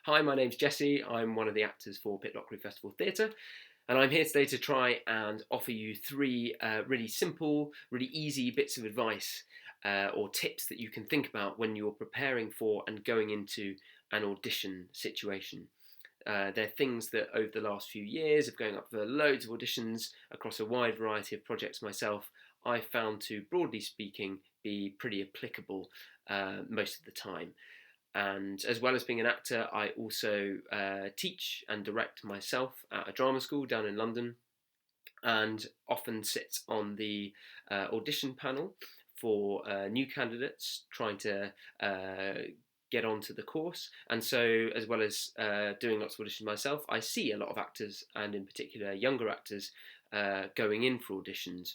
Hi, my name's Jesse. I'm one of the actors for Pitlock Crew Festival Theatre, and I'm here today to try and offer you three really simple, really easy bits of advice or tips that you can think about when you're preparing for and going into an audition situation. They're things that over the last few years of going up for loads of auditions across a wide variety of projects myself, I've found to, broadly speaking, be pretty applicable most of the time. And as well as being an actor, I also teach and direct myself at a drama school down in London, and often sit on the audition panel for new candidates trying to get onto the course. And so, as well as doing lots of auditions myself, I see a lot of actors, and in particular younger actors, going in for auditions.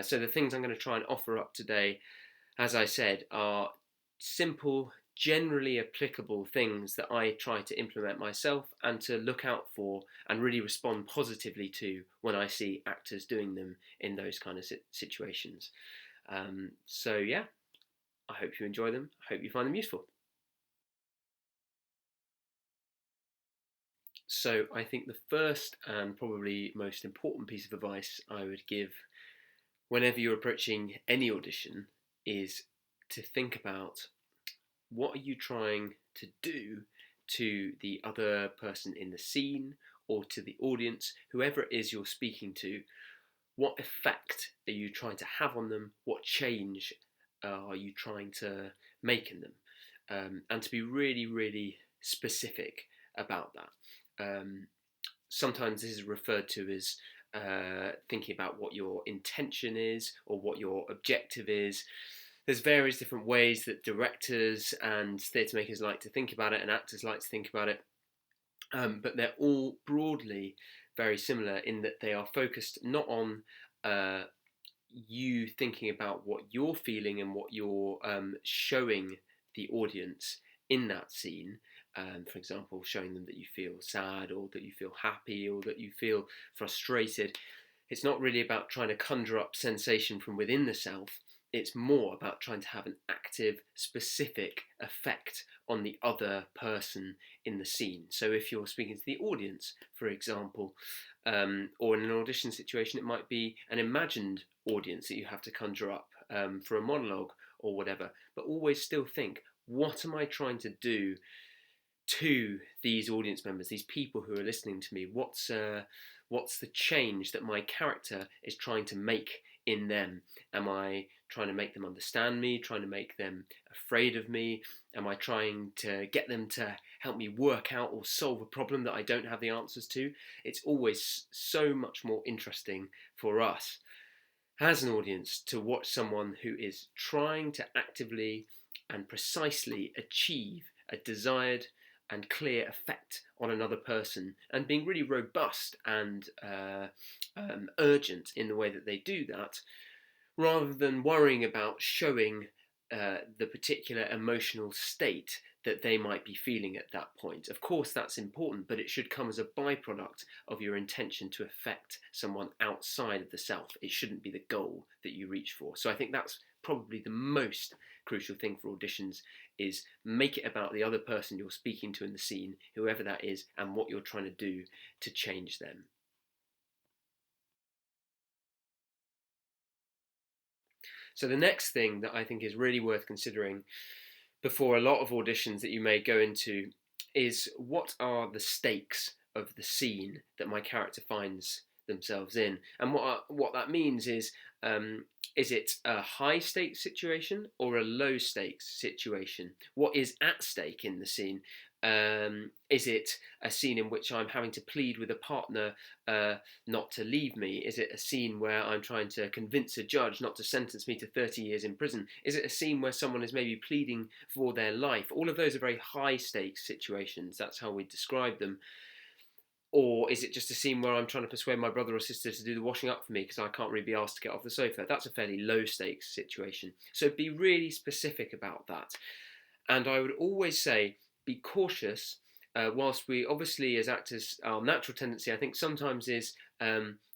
So the things I'm going to try and offer up today, as I said, are simple, generally applicable things that I try to implement myself and to look out for and really respond positively to when I see actors doing them in those kind of situations. So yeah, I hope you enjoy them. I hope you find them useful. So I think the first and probably most important piece of advice I would give whenever you're approaching any audition is to think about what are you trying to do to the other person in the scene or to the audience, whoever it is you're speaking to. What effect are you trying to have on them? What change are you trying to make in them? And to be really, really specific about that. Sometimes this is referred to as thinking about what your intention is or what your objective is. There's various different ways that directors and theatre makers like to think about it, and actors like to think about it, but they're all broadly very similar in that they are focused not on you thinking about what you're feeling and what you're showing the audience in that scene. For example, showing them that you feel sad or that you feel happy or that you feel frustrated. It's not really about trying to conjure up sensation from within the self. It's more about trying to have an active, specific effect on the other person in the scene. So if you're speaking to the audience, for example, or in an audition situation, it might be an imagined audience that you have to conjure up for a monologue or whatever. But always still think, what am I trying to do to these audience members, these people who are listening to me? What's the change that my character is trying to make in them? Am I trying to make them understand me, trying to make them afraid of me? Am I trying to get them to help me work out or solve a problem that I don't have the answers to? It's always so much more interesting for us as an audience to watch someone who is trying to actively and precisely achieve a desired and clear effect on another person, and being really robust and urgent in the way that they do that, rather than worrying about showing the particular emotional state that they might be feeling at that point. Of course, that's important, but it should come as a byproduct of your intention to affect someone outside of the self. It shouldn't be the goal that you reach for. So I think that's probably the most crucial thing for auditions, is make it about the other person you're speaking to in the scene, whoever that is, and what you're trying to do to change them. So the next thing that I think is really worth considering before a lot of auditions that you may go into is, what are the stakes of the scene that my character finds themselves in? And what that means is it a high stakes situation or a low stakes situation? What is at stake in the scene? Is it a scene in which I'm having to plead with a partner not to leave me? Is it a scene where I'm trying to convince a judge not to sentence me to 30 years in prison? Is it a scene where someone is maybe pleading for their life? All of those are very high stakes situations. That's how we describe them. Or is it just a scene where I'm trying to persuade my brother or sister to do the washing up for me because I can't really be asked to get off the sofa? That's a fairly low stakes situation. So be really specific about that. And I would always say, be cautious. Whilst we obviously, as actors, our natural tendency, I think, sometimes is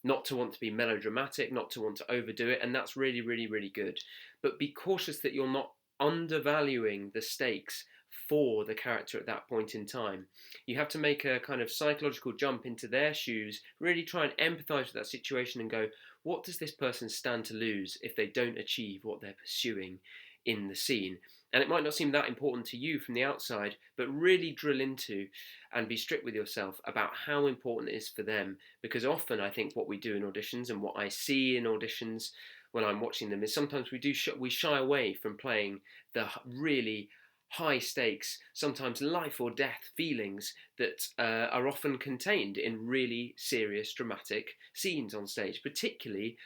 not to want to be melodramatic, not to want to overdo it, and that's really, really, really good. But be cautious that you're not undervaluing the stakes for the character at that point in time. You have to make a kind of psychological jump into their shoes, really try and empathise with that situation and go, what does this person stand to lose if they don't achieve what they're pursuing in the scene? And it might not seem that important to you from the outside, but really drill into and be strict with yourself about how important it is for them. Because often I think what we do in auditions and what I see in auditions when I'm watching them is sometimes we shy away from playing the really high stakes, sometimes life or death feelings that are often contained in really serious, dramatic scenes on stage, particularly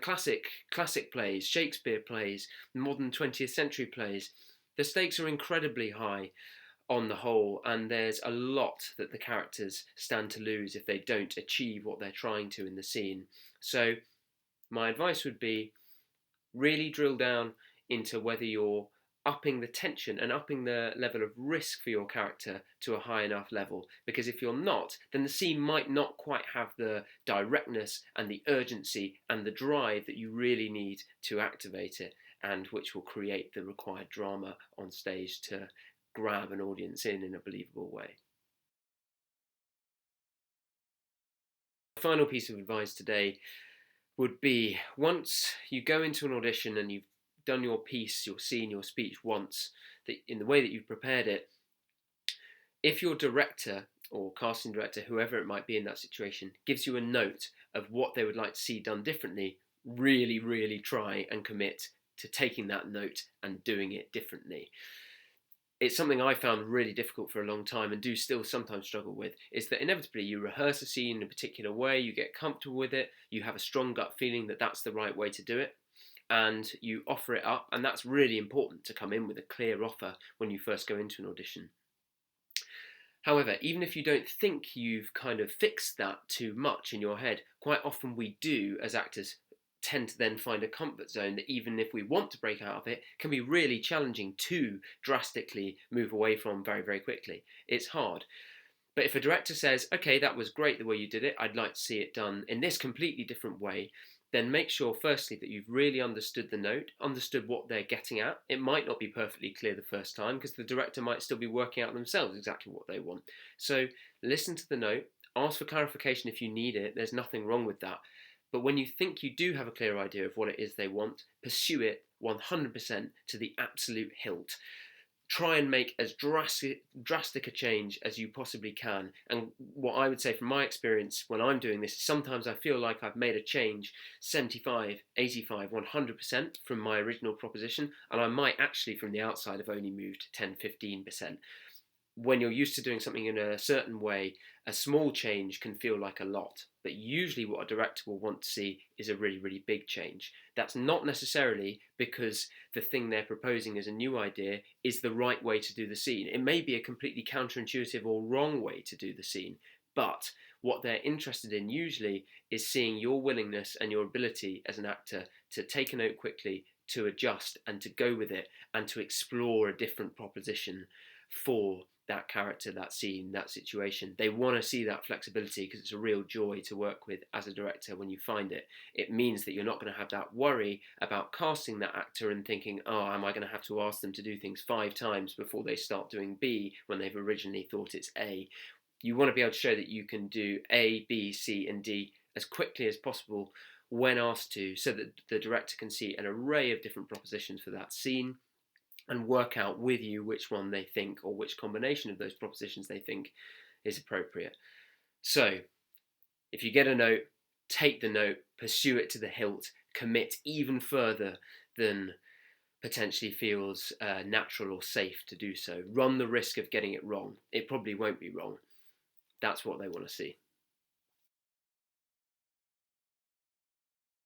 classic plays, Shakespeare plays, modern 20th century plays. The stakes are incredibly high on the whole, and there's a lot that the characters stand to lose if they don't achieve what they're trying to in the scene. So my advice would be really drill down into whether you're upping the tension and upping the level of risk for your character to a high enough level. Because if you're not, then the scene might not quite have the directness and the urgency and the drive that you really need to activate it, and which will create the required drama on stage to grab an audience in a believable way. The final piece of advice today would be, once you go into an audition and you've done your piece, your scene, your speech once, in the way that you've prepared it, if your director or casting director, whoever it might be in that situation, gives you a note of what they would like to see done differently, really, really try and commit to taking that note and doing it differently. It's something I found really difficult for a long time and do still sometimes struggle with, is that inevitably you rehearse a scene in a particular way, you get comfortable with it, you have a strong gut feeling that that's the right way to do it, and you offer it up, and that's really important to come in with a clear offer when you first go into an audition. However, even if you don't think you've kind of fixed that too much in your head, quite often we do, as actors, tend to then find a comfort zone that, even if we want to break out of it, can be really challenging to drastically move away from very, very quickly. It's hard. But if a director says, okay, that was great the way you did it, I'd like to see it done in this completely different way, then make sure firstly that you've really understood the note, understood what they're getting at. It might not be perfectly clear the first time because the director might still be working out themselves exactly what they want. So listen to the note, ask for clarification if you need it. There's nothing wrong with that. But when you think you do have a clear idea of what it is they want, pursue it 100% to the absolute hilt. Try and make as drastic a change as you possibly can. And what I would say from my experience when I'm doing this, sometimes I feel like I've made a change 75, 85, 100% from my original proposition, and I might actually from the outside have only moved 10, 15%. When you're used to doing something in a certain way, a small change can feel like a lot. But usually what a director will want to see is a really, really big change. That's not necessarily because the thing they're proposing as a new idea is the right way to do the scene. It may be a completely counterintuitive or wrong way to do the scene. But what they're interested in usually is seeing your willingness and your ability as an actor to take a note quickly, to adjust and to go with it, and to explore a different proposition for that character, that scene, that situation. They want to see that flexibility because it's a real joy to work with as a director when you find it. It means that you're not going to have that worry about casting that actor and thinking, oh, am I going to have to ask them to do things 5 times before they start doing B when they've originally thought it's A. You want to be able to show that you can do A, B, C and D as quickly as possible when asked to, so that the director can see an array of different propositions for that scene and work out with you which one they think, or which combination of those propositions they think is appropriate. So, if you get a note, take the note, pursue it to the hilt, commit even further than potentially feels natural or safe to do so. Run the risk of getting it wrong. It probably won't be wrong. That's what they want to see.